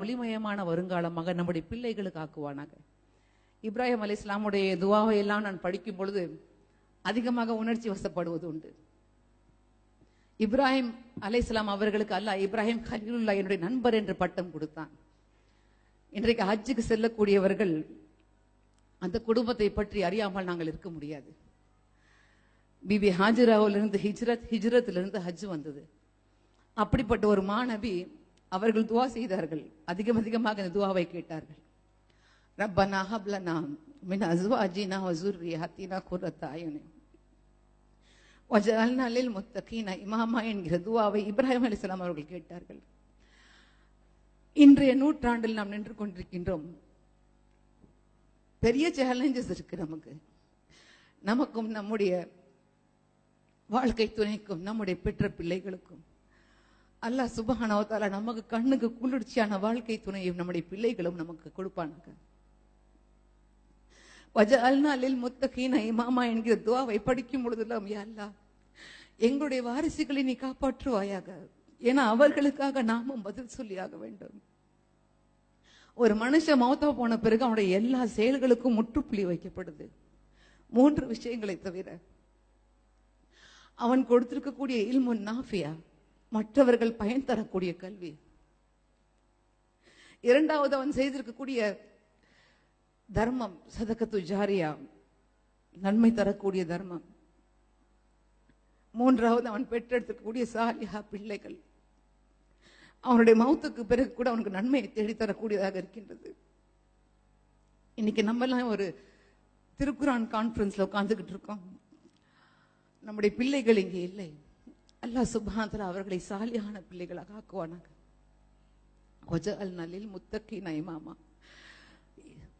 ஒளிமயமான வருங்காலமாக நம்முடைய பிள்ளைகளுக்கு ஆக்குவானாக. இப்ராஹிம் அலைஹிஸ்ஸலாமுடைய துஆவை எல்லாம் நான் படிக்கும் பொழுது அதிகமாக உணர்ச்சி வசப்படுவது உண்டு. இப்ராஹிம் அலைஹிஸ்ஸலாம் அவர்களுக்கு அல்லாஹ் இப்ராஹிம் கலீலுல்லாஹ் என்னுடைய நண்பர் என்று பட்டம் கொடுத்தான். இன்றைக்கு ஹஜ்ஜுக்கு செல்லக்கூடியவர்கள் அந்த குடும்பத்தை பற்றி அறியாமல் நாங்கள் இருக்க முடியாது. பிபி ஹாஜிராவிலிருந்து ஹிஜ்ரத்திலிருந்து ஹஜ் வந்தது. அப்படிப்பட்ட ஒரு மாணவி அவர்கள் துவா செய்தார்கள். அதிகமாக இந்த துவாவை கேட்டார்கள். ரப்பனா ஹப் லனா மின் அஸ்வாஜினா வ ஸுர்ரியாத்தினா குர்ரத அயுன் வஜஅல்னா லில் முத்தகீன இமாமா என்கிற துவாவை இப்ராஹிம் அலைஹிஸ்ஸலாம் அவர்கள் கேட்டார்கள். இன்றைய நூற்றாண்டில் நாம் நின்று கொண்டிருக்கின்றோம். பெரிய சேலஞ்சஸ் இருக்கு நமக்கும் நம்முடைய வாழ்க்கை துணைக்கும் நம்முடைய பெற்ற பிள்ளைகளுக்கும். அல்லாஹ் சுப்ஹானஹு வ தஆலா நமக்கு கண்ணுக்கு குளிர்ச்சியான வாழ்க்கை துணையும் நம்முடைய பிள்ளைகளும் நமக்கு கொடுப்பானாக. வஜஅல்னா லில் முத்தகீன இமாமா என்கிற துஆவை படிக்கும் பொழுதெல்லாம் யா அல்லாஹ் எங்களுடைய வாரிசுகளை நீ காப்பாற்றுவாயாக. ஏன்னா அவர்களுக்காக நாமும் பதில் சொல்லியாக வேண்டும். ஒரு மனுஷன் மௌத்தா போன பிறகு அவனுடைய எல்லா செயல்களுக்கும் முற்றுப்புள்ளி வைக்கப்படுது. 3 விஷயங்களை தவிர. அவன் கொடுத்திருக்கக்கூடிய இல்முன் நாஃபியா, மற்றவர்கள் பயன் தரக்கூடிய கல்வி. 2வது அவன் செய்திருக்கக்கூடிய தர்மம் சதகத்து ஜாரியா, நன்மை தரக்கூடிய தர்மம். 3வது அவன் பெற்றெடுக்கக்கூடிய சாலிஹா பிள்ளைகள். அவனுடைய மௌத்துக்கு பிறகு கூட அவனுக்கு நன்மையை தேடித்தரக்கூடியதாக இருக்கின்றது. இன்னைக்கு நம்ம எல்லாம் ஒரு திருக்குரான் கான்ஃபரன்ஸ்ல உட்கார்ந்துகிட்டு இருக்கோம். நம்முடைய பிள்ளைகள் இங்கே இல்லை. அல்லாஹ் சுப்ஹானஹு வ தஆலா அவர்களை சாலிஹான பிள்ளைகளாக ஆக்குவானாக. வஜஅல்னா லில் முத்தகீன இமாமா,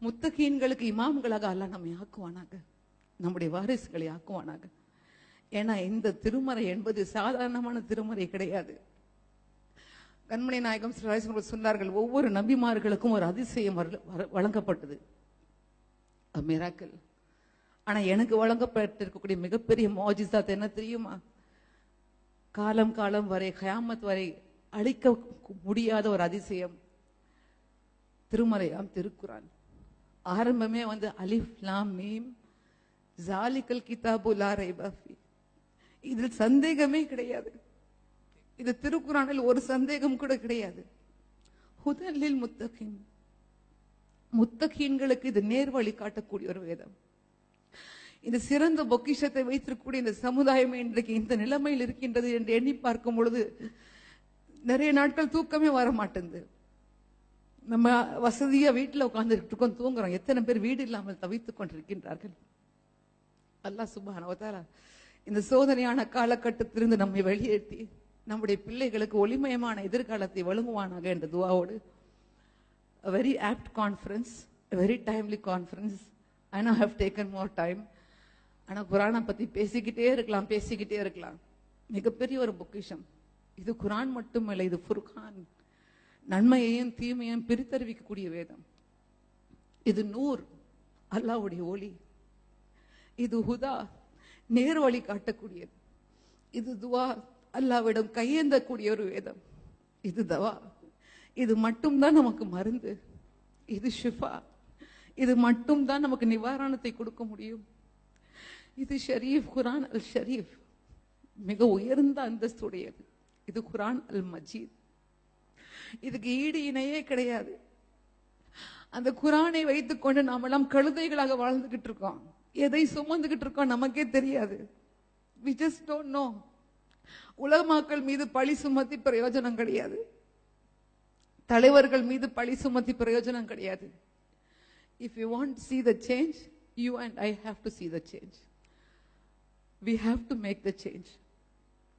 முத்தகீன்களுக்கு இமாம்களாக அல்லாஹ் நம்மை ஆக்குவானாக. நம்முடைய வாரிசுகளை ஆக்குவானாக. ஏன்னா இந்த திருமறை என்பது சாதாரணமான திருமறை கிடையாது. கண்மணி நாயகம் ஸல்லல்லாஹு அலைஹி வஸல்லம் சொன்னார்கள், ஒவ்வொரு நபிமார்களுக்கும் ஒரு அதிசயம் வழங்கப்பட்டது, மிராக்கிள். ஆனா எனக்கு வழங்கப்பட்டிருக்கக்கூடிய மிகப்பெரிய மோஜிசாத் என்ன தெரியுமா? காலம் காலம் வரை கயாமத் வரை அழிக்க முடியாத ஒரு அதிசயம் திருமறையாம் திருக்குரான். ஆரம்பமே அலிஃப் லாம் மீம் ஜாலிகல் கிதாபு லா ரைப ஃபீ. இதில் சந்தேகமே கிடையாது. இது திருக்குரானில் ஒரு சந்தேகம் கூட கிடையாது. ஹுதன் லில் முத்தகீன், முத்தகீன்களுக்கு இது நேர்வழி காட்டக்கூடிய ஒரு வேதம். இந்த சிறந்த பொக்கிஷத்தை வைத்திருக்கக்கூடிய இந்த சமுதாயம் இன்றைக்கு இந்த நிலைமையில் இருக்கின்றது என்று எண்ணி பார்க்கும் பொழுது நிறைய நாட்கள் தூக்கமே வர மாட்டேங்குது. நம்ம வசதியா வீட்டில் உட்கார்ந்துட்டு இருக்கோம், தூங்குறோம். எத்தனை பேர் வீடு இல்லாமல் தவித்துக் கொண்டிருக்கின்றார்கள். அல்லாஹ் சுப்ஹானஹு வ தஆலா இந்த சோதனையான காலகட்டத்திலிருந்து நம்மை வெளியேற்றி நம்முடைய பிள்ளைகளுக்கு ஒளிமயமான எதிர்காலத்தை வழங்குவானாக என்ற துஆவோடு a very apt conference, a very timely conference. I know I have taken more time. ஆனா குரானை பத்தி பேசிக்கிட்டே இருக்கலாம். மிகப்பெரிய ஒரு பொக்கிஷம் இது. குரான் மட்டுமல்ல, இது ஃபுர்கான், நன்மையையும் தீமையையும் பிரித்தறிவிக்கக்கூடிய வேதம். இது நூர், அல்லாஹ்வுடைய ஒளி. இது ஹுதா, நேர் வழி காட்டக்கூடியது. இது துவா, அல்லாஹ்விடம் கையேந்தக்கூடிய ஒரு வேதம். இது தவா, இது மட்டும்தான் நமக்கு மருந்து. இது ஷிஃபா, இது மட்டும்தான் நமக்கு நிவாரணத்தை கொடுக்க முடியும். இது ஷரீஃப், குரான் அல் ஷரீஃப், மிக உயர்ந்த அந்தஸ்துடையது. இது குரான் அல் மஜீத், இதுக்கு ஈடு இணையே கிடையாது. அந்த குரானை வைத்துக் கொண்டு நாம் எல்லாம் கழுதைகளாக வாழ்ந்துகிட்டு இருக்கோம். எதை சுமந்துகிட்டு இருக்கோம் நமக்கே தெரியாது. We just don't know. உலமாக்கள் மீது பழி சுமத்தி பிரயோஜனம் கிடையாது. தலைவர்கள் மீது பழி சுமத்தி பிரயோஜனம் கிடையாது. If you want to see the change, you and I have to see the change. We have to make the change.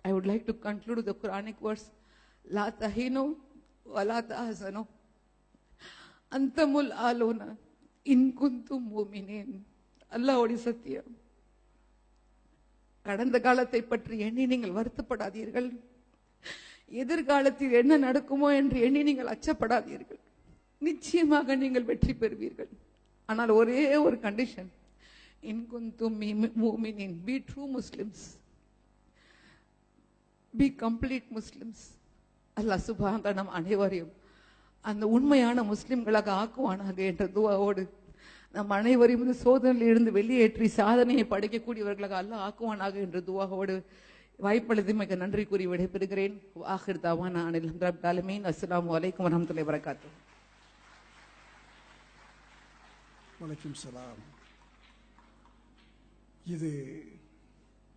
I would like to conclude with the Quranic verse, La tahinu wa la tahzanu antamul aluna in kuntum mu'minin. அல்லாஹ்வுடைய சத்தியம். கடந்த காலத்தை பற்றி எண்ணி நீங்கள் வருத்தப்படாதீர்கள். எதிர்காலத்தில் என்ன நடக்குமோ என்று எண்ணி நீங்கள் அச்சப்படாதீர்கள். நிச்சயமாக நீங்கள் வெற்றி பெறுவீர்கள். ஆனால் ஒரே ஒரு கண்டிஷன், இன் குந்தும் முஃமினீன், be true Muslims, be complete Muslims. Allah சுப்ஹானஹு வ தஆலா நம் அனைவரையும் அந்த உண்மையான முஸ்லிம்களாக ஆக்குவானாக என்ற துவாவோடு நம் அனைவரையும் இந்த சோதனையில் இருந்து வெளியேற்றி சாதனையை படைக்கக்கூடியவர்களாக அல்லாஹ் ஆக்குவானாக என்ற துவாவோடு வாய்ப்பளித்து மிக நன்றி கூறி விடைபெறுகிறேன். ஆகிர் தாவானா அனில் ரப்பில் ஆலமீன். அஸ்ஸலாமு அலைக்கும் வரஹ்மத்துல்லாஹி வபரகாத்துஹு. வலைக்கும் சலாம். இது